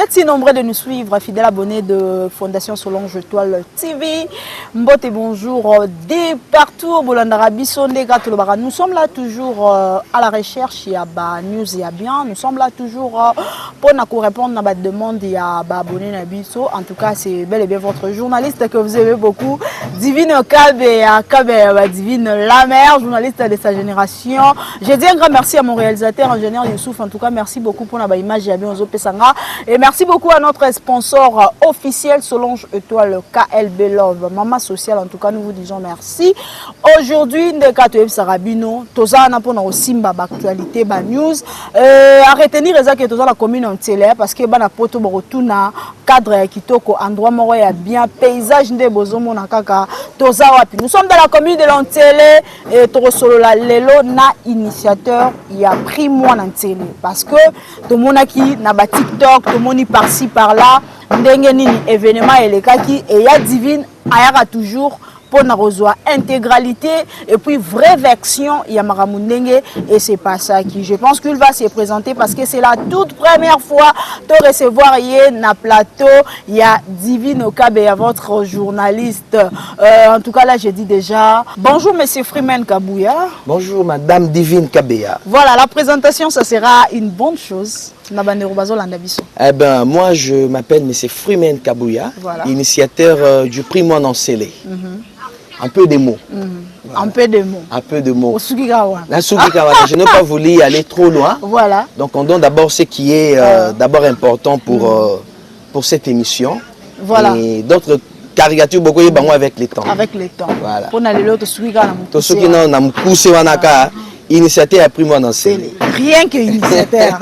êtes si nombreux de nous suivre, fidèles abonnés de Fondation Solange Étoile TV. Mbote bonjour de partout. Nous sommes là toujours à la recherche. Il y a news, il y a bien. Nous sommes là toujours pour nous répondre à la demande. Il y a abonnés Nabiso. En tout cas, c'est bel et bien votre journaliste que vous aimez beaucoup. Divine Kabe, Divine Lamère, journaliste de sa génération. Je dis un grand merci à mon réalisateur, ingénieur Youssouf. En tout cas, merci beaucoup pour la image. Et merci beaucoup à notre sponsor officiel Solange Étoile KLB Love, Maman Sociale. En tout cas, nous vous disons merci. Aujourd'hui, nous avons Sarabino, Tozana pour nos Simba actualité, news. À retenir que Tozana la commune en télé parce que na poto borotuna cadre kitoko endroit moro ya bien paysage de bozomo na kaka Toza wapi. Nous sommes dans la commune de l'Antélé et Torosolo la lelo na initiateur il y a pris moi en télé parce que tout monde qui na ba TikTok, tout monde par-ci par-là, ndenge nini événement elekaki et ya divine ayaka toujours pour na rejoindre intégralité et puis vraie version Yamaramu Ndenge et c'est pas ça qui je pense qu'il va se présenter parce que c'est la toute première fois de recevoir na plateau il y a Divine Okabe à votre journaliste en tout cas là j'ai dit déjà bonjour monsieur Freeman Kabouya. Bonjour madame Divine Kabea. Voilà, la présentation ça sera une bonne chose. Eh ben, moi, je m'appelle M. Freeman Kabouya, voilà. Initiateur du prix Moi Nancélé. Un peu de mots. Voilà. Un peu de mots. Un peu de mots. La je n'ai pas voulu aller trop loin. Voilà. Donc, on donne d'abord ce qui est d'abord important pour cette émission. Voilà. Et d'autres caricatures beaucoup avec le temps. Avec le temps. Voilà. Pour aller l'autre, initiateur a pris moi dans ce rien que initiateur.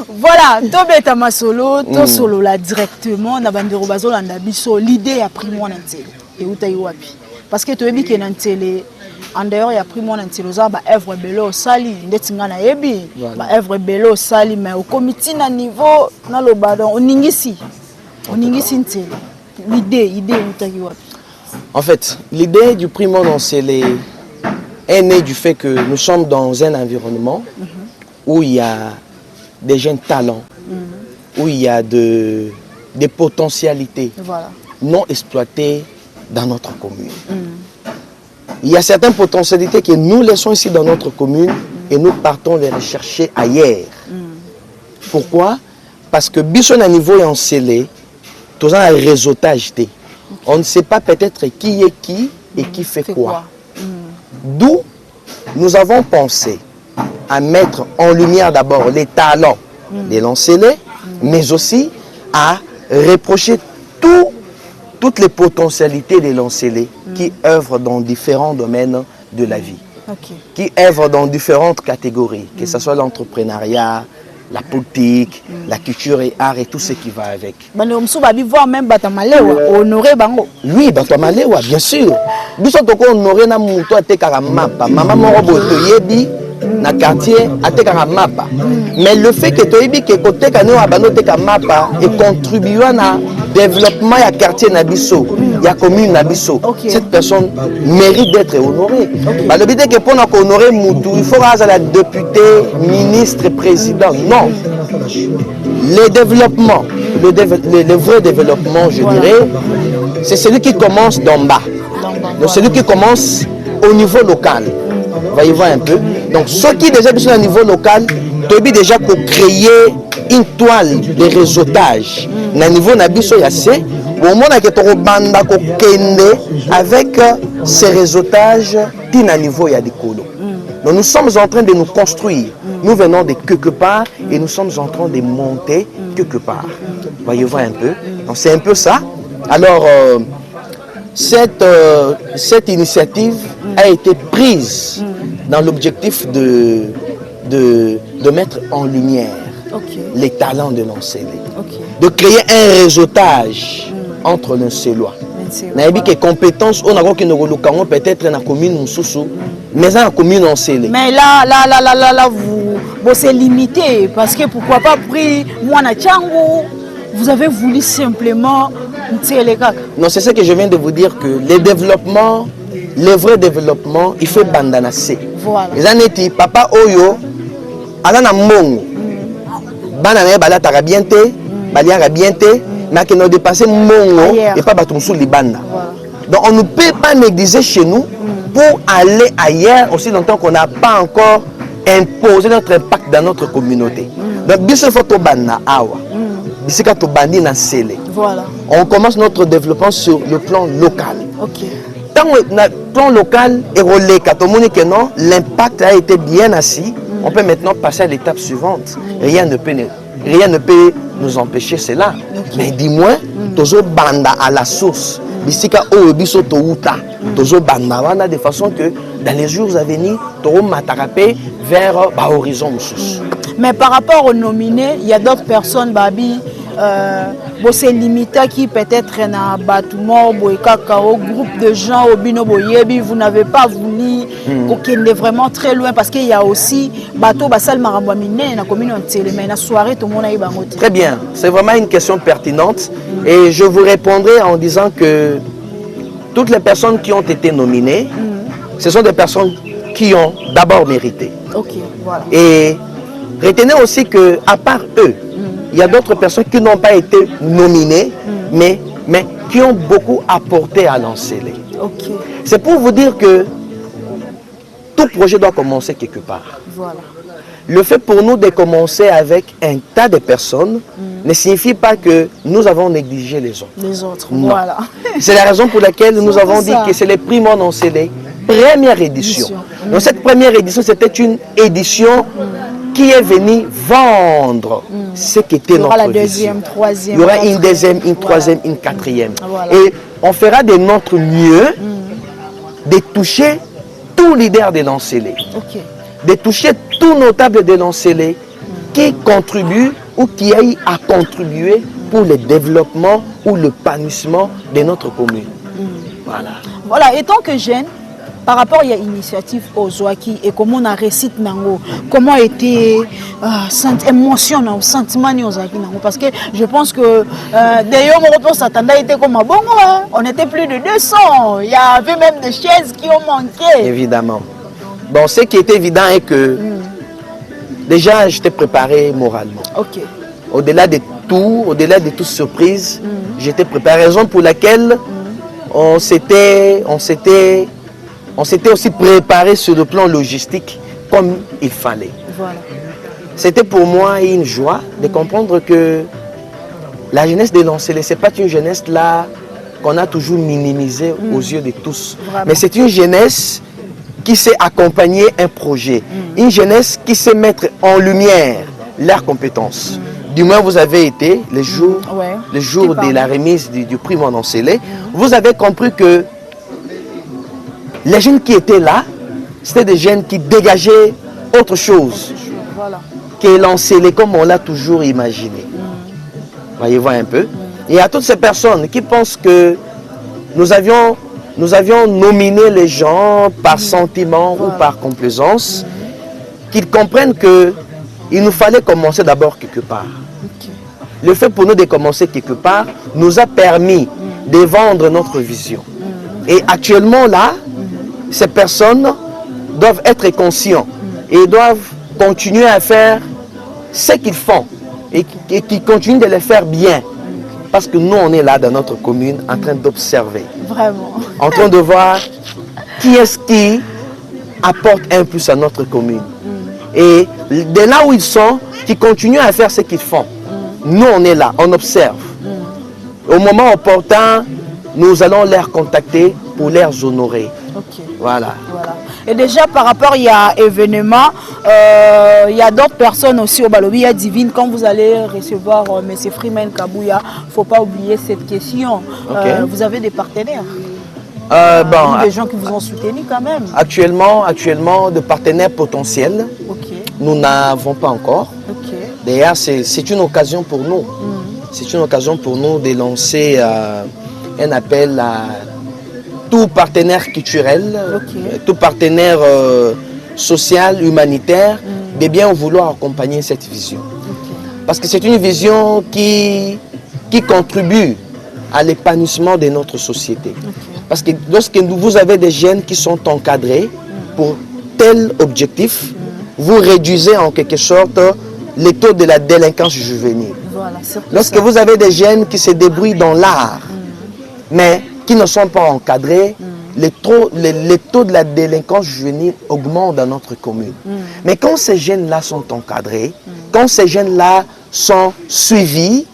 Voilà, Tobeta Masolo, to solo là directement na bandero bazolanda biso l'idée a pris moi dans télé et utayi wapi parce que toyebi ke na télé en dehors ya pris moi dans télé za ba œuvre belo sali ndetinga na yebi ba œuvre belo sali mais au comité na niveau na lo badon oningisi télé l'idée utayi wapi. En fait, l'idée du prix moi dans télé est né du fait que nous sommes dans un environnement où il y a des jeunes talents, où il y a des potentialités non exploitées dans notre commune. Il y a certaines potentialités que nous laissons ici dans notre commune et nous partons les rechercher ailleurs. Pourquoi? Parce que Bisson à niveau est encelé, tout un réseautage. On ne sait pas peut-être qui est qui et qui fait quoi. D'où nous avons pensé à mettre en lumière d'abord les talents des Lancélés, mais aussi à reprocher toutes les potentialités des Lancélés qui œuvrent dans différents domaines de la vie, qui œuvrent dans différentes catégories, que ce soit l'entrepreneuriat, la politique, la culture et art et tout ce qui va avec. Oui, Batamalewa, bien sûr. Nous sommes honorés na muto atekara mapa. Maman morobo toyebi na quartier atekara mapa. Mais le fait que toyebi ke kote kano abano teka mapa et contribuant à développement ya quartier nabiso, ya commune nabiso. Cette personne mérite d'être honorée. Bah le but est que pour nous honorer mutu, il faut avoir la député, ministre, président. Non. Le développement, le vrai développement, je dirais, c'est celui qui commence d'en bas. Donc celui qui commence au niveau local. Voyez voir un peu. Donc ceux qui déjà sont au niveau local, doivent déjà créer une toile de réseautage. Na niveau nabiso yassé, au moment que tu banda ko kende avec ces réseautages, tu na niveau ya dikolo. Donc nous sommes en train de nous construire. Nous venons de quelque part et nous sommes en train de monter quelque part. Voyez voir un peu. Donc c'est un peu ça. Alors cette initiative a été prise dans l'objectif de mettre en lumière les talents de l'Ancélé, de créer un réseautage entre l'Ancélois. Nous avons des compétences, on a peut-être dans la commune Moussoussou, mais dans la commune Ancélé. Mais là, vous c'est limité, parce que pourquoi pas pris moi na Tchangou, vous avez voulu simplement. Non, c'est ce que je viens de vous dire que le vrai développement, il faut bandanasser. Voilà. Les années papa Oyo, Alana Mongo, banana balataka bien te, baliaka bien te, mais qui nous dépassé mongo et pas batumsu libanda. Donc on ne peut pas négliger chez nous pour aller ailleurs aussi longtemps qu'on n'a pas encore imposé notre impact dans notre communauté. Donc biso faut to banda awa. Bisika to bandi na sele. Voilà. On commence notre développement sur le plan local. OK. Tant que le plan local est relais, quand on dit que non, l'impact a été bien assis, on peut maintenant passer à l'étape suivante. Rien ne peut nous empêcher cela. Mais dis-moi, toujours banda à la source. Bisika o biso to uta. Toujours banda wana de façon que dans les jours à venir, toujours matarapé vers horizon sous. Mais par rapport aux nominés, il y a d'autres personnes babi c'est limité qui peut-être un bâtiment au groupe de gens au bino boyebi, vous n'avez pas voulu qu'on est vraiment très loin parce qu'il y a aussi bateau basal marabamine na commune entière mais na soirée tout le monde a bangoté. Très bien, c'est vraiment une question pertinente et je vous répondrai en disant que toutes les personnes qui ont été nominées, ce sont des personnes qui ont d'abord mérité. OK, voilà. Et retenez aussi que à part eux, il y a d'autres personnes qui n'ont pas été nominées, mais qui ont beaucoup apporté à l'enseignement. Okay. C'est pour vous dire que tout projet doit commencer quelque part. Voilà. Le fait pour nous de commencer avec un tas de personnes ne signifie pas que nous avons négligé les autres. Les autres, non. Voilà. C'est la raison pour laquelle nous avons dit que c'est les prix Monde Enseigné, première édition. Donc cette première édition, c'était une édition qui est venu vendre ce qu'était notre la vision. Deuxième, troisième, il y aura une deuxième, une troisième, une quatrième. Voilà. Et on fera de notre mieux de toucher tout leader de l'enseigné, de toucher tout notable de l'enseigné qui contribue ou qui a eu à contribuer pour le développement ou le panissement de notre commune. Voilà. Voilà, et tant que jeune, par rapport à l'initiative Ozwaki et comment on a récité nango, comment était émotion, sentiment parce que je pense que d'ailleurs mon retour s'attendait était comme bon, on était plus de 200, il y avait même des chaises qui ont manqué. Évidemment. Bon, ce qui est évident est que déjà j'étais préparé moralement. OK. Au-delà de toute surprise, j'étais préparé. Raison pour laquelle on s'était aussi préparé sur le plan logistique comme il fallait. Voilà. C'était pour moi une joie de comprendre que la jeunesse de l'enseignement, ce n'est pas une jeunesse là qu'on a toujours minimisée aux yeux de tous. Vraiment. Mais c'est une jeunesse qui sait accompagner un projet. Une jeunesse qui sait mettre en lumière leurs compétences. Du moins, vous avez été le jour de la remise du prix Monde Enseigné. Vous avez compris que les jeunes qui étaient là, c'était des jeunes qui dégageaient autre chose que l'enseignement comme on l'a toujours imaginé. Voyez-vous un peu. Et à toutes ces personnes qui pensent que nous avions nominé les gens par sentiment ou par complaisance, qu'ils comprennent qu'il nous fallait commencer d'abord quelque part. Le fait pour nous de commencer quelque part nous a permis de vendre notre vision. Et actuellement là, ces personnes doivent être conscients et doivent continuer à faire ce qu'ils font et qui continuent de le faire bien. Parce que nous, on est là dans notre commune en train d'observer. Vraiment. En train de voir qui est-ce qui apporte un plus à notre commune. Et de là où ils sont, qui continuent à faire ce qu'ils font. Nous, on est là, on observe. Au moment opportun, nous allons les contacter pour les honorer. Voilà. Et déjà par rapport il y a événement, il y a d'autres personnes aussi au Balobi, il y a Divine, quand vous allez recevoir M. Freeman Kabouya, il ne faut pas oublier cette question. Vous avez des partenaires des gens qui vous ont soutenu quand même. Actuellement de partenaires potentiels, nous n'avons pas encore. D'ailleurs, c'est une occasion pour nous. C'est une occasion pour nous de lancer un appel à tout partenaire culturel, tout partenaire social, humanitaire, de bien vouloir accompagner cette vision. Parce que c'est une vision qui contribue à l'épanouissement de notre société. Parce que lorsque vous avez des jeunes qui sont encadrés pour tel objectif, vous réduisez en quelque sorte les taux de la délinquance juvénile. Voilà, lorsque vous avez des jeunes qui se débrouillent dans l'art, mais qui ne sont pas encadrés, les taux de la délinquance juvénile augmentent dans notre commune. Mais quand ces jeunes-là sont encadrés, quand ces jeunes-là sont suivis,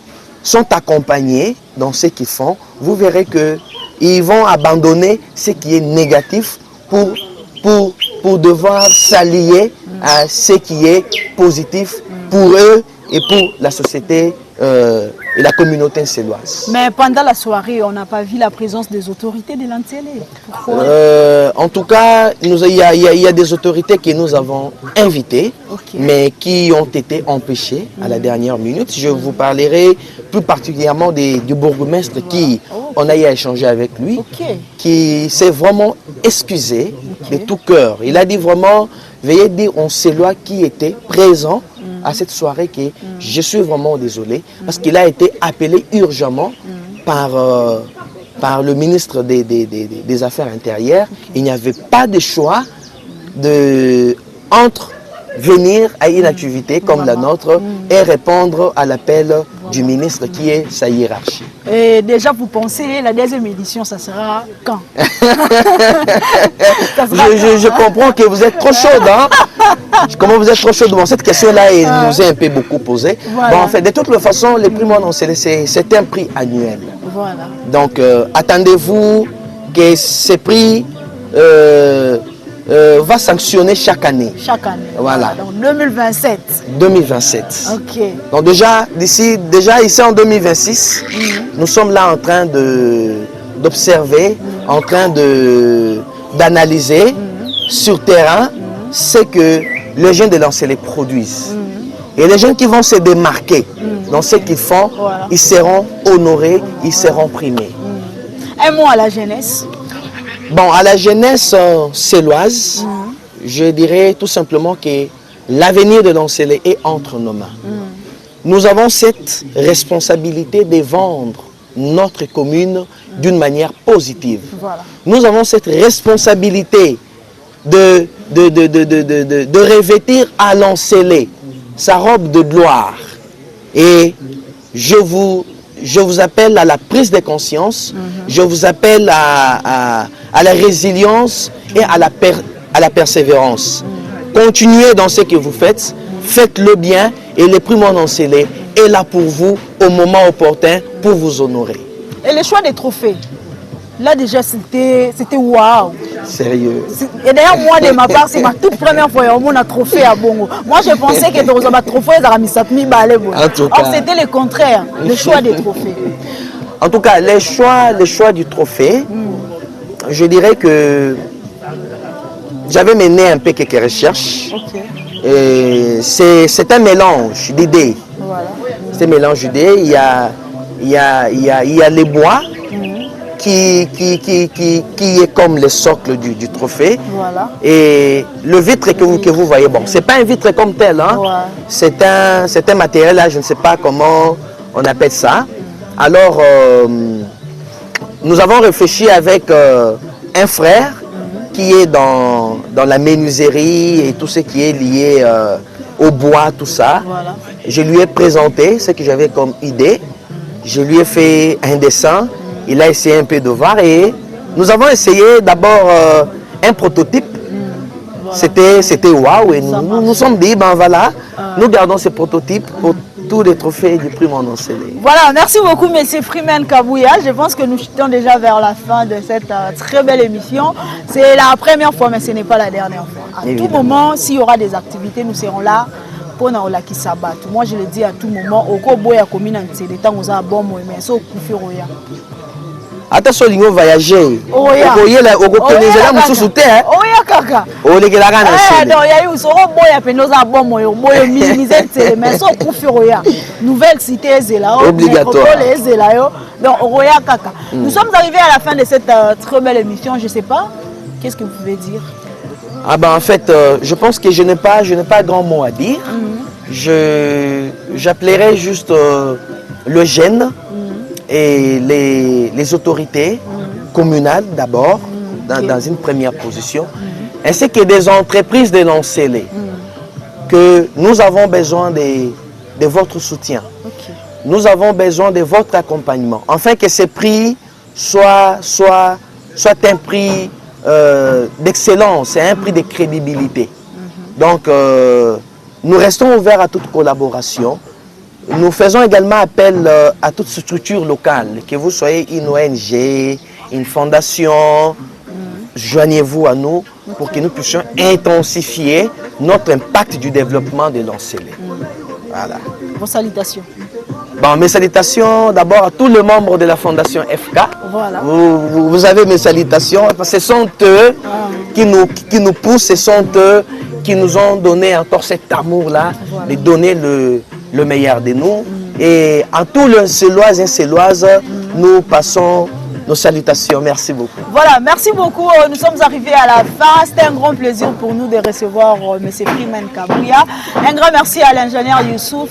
sont accompagnés dans ce qu'ils font, vous verrez qu'ils vont abandonner ce qui est négatif pour devoir s'allier à ce qui est positif pour eux et pour la société et la communauté céloise. Mais pendant la soirée, on n'a pas vu la présence des autorités de l'Antélé. Pourquoi? En tout cas, il y a des autorités que nous avons invitées, mais qui ont été empêchées à la dernière minute. Je vous parlerai plus particulièrement du bourgmestre qui, on a eu à échanger avec lui, qui s'est vraiment excusé de tout cœur. Il a dit vraiment, veuillez dire aux Célois qui était présent à cette soirée que je suis vraiment désolé parce qu'il a été appelé urgemment par le ministre des Affaires intérieures. Il n'y avait pas de choix entre venir à une activité comme la nôtre et répondre à l'appel du ministre qui est sa hiérarchie. Et déjà, vous pensez, la deuxième édition, ça sera quand? Je comprends que vous êtes trop chaude. Hein? Comment vous êtes trop chaude? Bon, cette question-là nous est un peu beaucoup posée. Voilà. Bon, en fait, de toute façon, les prix Monon, c'est un prix annuel. Voilà. Donc, attendez-vous que ces prix va sanctionner chaque année. Chaque année. Voilà. Donc 2027. 2027. Ok. Donc déjà ici en 2026, nous sommes là en train d'observer, en train d'analyser sur terrain ce que les jeunes de l'Ancélé produisent. Et les jeunes qui vont se démarquer dans ce qu'ils font, ils seront honorés, ils seront primés. Un mot à la jeunesse. Bon, à la jeunesse céloise, je dirais tout simplement que l'avenir de l'Ancélé est entre nos mains. Nous avons cette responsabilité de vendre notre commune d'une manière positive. Voilà. Nous avons cette responsabilité de revêtir à l'Ancélé sa robe de gloire. Et je vous appelle à la prise de conscience, je vous appelle à la résilience et à la persévérance. Continuez dans ce que vous faites, faites-le bien et le prix Monon-Célé est là pour vous au moment opportun pour vous honorer. Et le choix des trophées, là déjà c'était waouh. Sérieux. Et d'ailleurs moi de ma part c'est ma toute première fois on a un trophée à Bongo. Moi je pensais que dans un trophée ça mis balé. Or c'était le contraire, le choix des trophées. En tout cas, les choix du trophée, je dirais que j'avais mené un peu quelques recherches. Et c'est un mélange d'idées. Voilà. C'est un mélange d'idées. Il y a les bois qui est comme le socle du trophée. Voilà. Et le vitre que vous voyez, bon, c'est pas un vitre comme tel. Hein. C'est un matériel, là, je ne sais pas comment on appelle ça. Alors, nous avons réfléchi avec un frère qui est dans la menuiserie et tout ce qui est lié au bois, tout ça. Voilà. Je lui ai présenté ce que j'avais comme idée. Je lui ai fait un dessin. Il a essayé un peu de voir et nous avons essayé d'abord un prototype. Voilà. C'était waouh et nous sommes dit, ben voilà, nous gardons ce prototype pour tous les trophées du prix Monon-Célé. Voilà, merci beaucoup M. Freeman Kabouya. Je pense que nous chutons déjà vers la fin de cette très belle émission. C'est la première fois, mais ce n'est pas la dernière fois. À tout moment, s'il y aura des activités, nous serons là pour nous la sabat. Moi, je le dis à tout moment, au Koboya commune c'est des temps où on a bon moyen, mais ça Roya. Attention, il faut voyager. Oya. Oya kaka. Olegela kana sele. Non, il y a eu so boya penoza bon moyo, boyo minimiser mais so Roya. Nouvelle cité zela. Obligatoire. Donc Roya kaka. Nous sommes arrivés à la fin de cette très belle émission, je sais pas. Qu'est-ce que vous pouvez dire? Ah ben en fait, je pense que je n'ai pas grand mot à dire. J'appellerai juste le jeune et les autorités communales d'abord, dans une première position, ainsi que des entreprises de l'Ancélé. que nous avons besoin de votre soutien. Ok. Nous avons besoin de votre accompagnement. Afin que ce prix soit un prix d'excellence, un prix de crédibilité. Donc, nous restons ouverts à toute collaboration. Nous faisons également appel à toute structure locale, que vous soyez une ONG, une fondation, joignez-vous à nous pour que nous puissions intensifier notre impact du développement de l'Ancélé. Voilà. Vos salutations. Bon, mes salutations d'abord à tous les membres de la Fondation FK. Voilà. Vous avez mes salutations. Ce sont eux qui nous poussent, ce sont eux qui nous ont donné encore cet amour-là, de donner le meilleur de nous. Et à tous les Céloises et Céloises, nous passons nos salutations. Merci beaucoup. Voilà, merci beaucoup. Nous sommes arrivés à la fin. C'était un grand plaisir pour nous de recevoir M. Freeman Kabouya. Un grand merci à l'ingénieur Youssouf.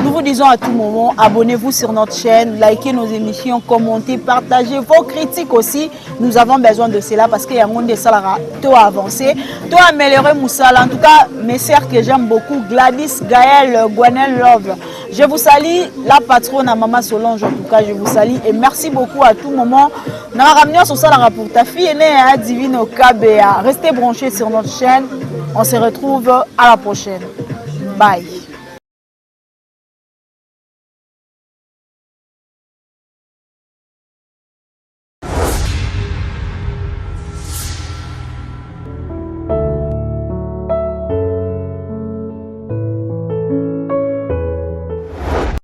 Nous vous disons à tout moment, abonnez-vous sur notre chaîne, likez nos émissions, commentez, partagez vos critiques aussi. Nous avons besoin de cela parce qu'il y a un monde de salaire à avancer, tout améliorer Moussala. En tout cas, mes sœurs que j'aime beaucoup, Gladys, Gaël, Gwenel Love. Je vous salue, la patronne à Maman Solange, en tout cas, je vous salue et merci beaucoup à tout moment. Nous avons ramené sur ça pour ta fille aînée, Divino KBA. Restez branchés sur notre chaîne. On se retrouve à la prochaine. Bye.